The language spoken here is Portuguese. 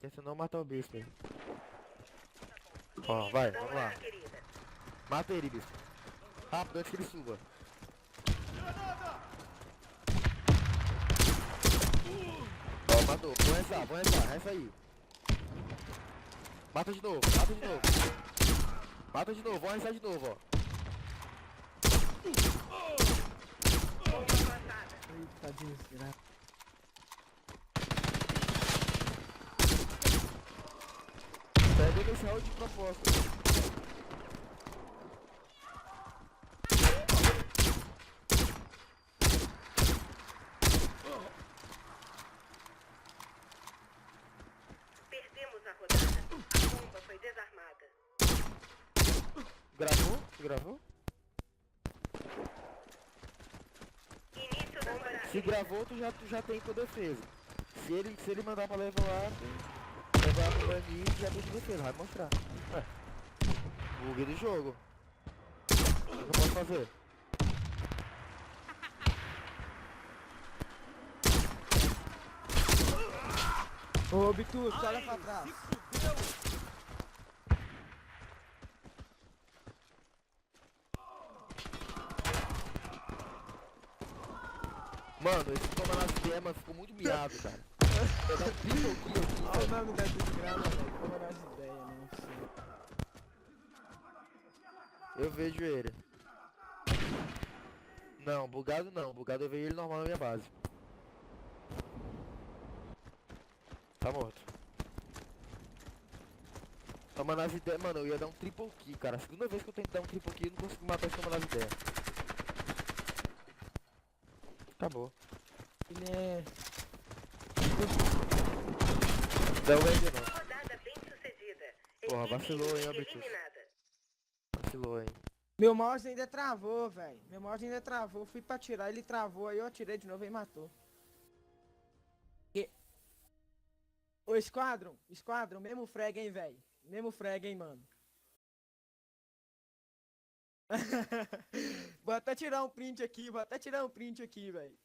Tenta não matar o bispo aí. Ó, vai, vamos lá. Mata ele, bispo. Rápido, antes que ele suba. Ó, matou. Vou rezar, reza aí. Mata de novo, mata de novo. Mata de novo, vamos rezar de novo, ó. Eita desgraça. Pega esse round de propósito. Perdemos a rodada. A bomba foi desarmada. Gravou? Tu gravou? Início da rodada. Se gravou, tu já tem tua defesa. Se ele mandar pra levar pro Dani, já tem tua defesa, vai mostrar. Bug do jogo. O que eu posso fazer? Ô, Bitu, olha pra trás. Mano, esse toma nas temas ficou muito miado, cara. Eu dar um triple kill aqui, Olha o velho. nome da desgraça, velho. Como nas ideias, não sei. Eu vejo ele. Não, bugado não. Bugado eu vejo ele normal na minha base. Tá morto. Toma nas ideias, mano, eu ia dar um triple kill, cara. A segunda vez que eu tento dar um triple kill, eu não consigo matar esse toma nas ideias. Acabou. Ele é... Não ganhei não. Rodada bem sucedida. Porra, Equipe vacilou, hein, inimiga Abetus. eliminada. Vacilou, hein. Meu mouse ainda travou, velho. Meu mouse ainda travou. Fui pra atirar, ele travou. Aí eu atirei de novo e matou. Ô, Esquadrão, mesmo frag, hein, velho. Mesmo frag, hein, mano. Vou até tirar um print aqui, velho.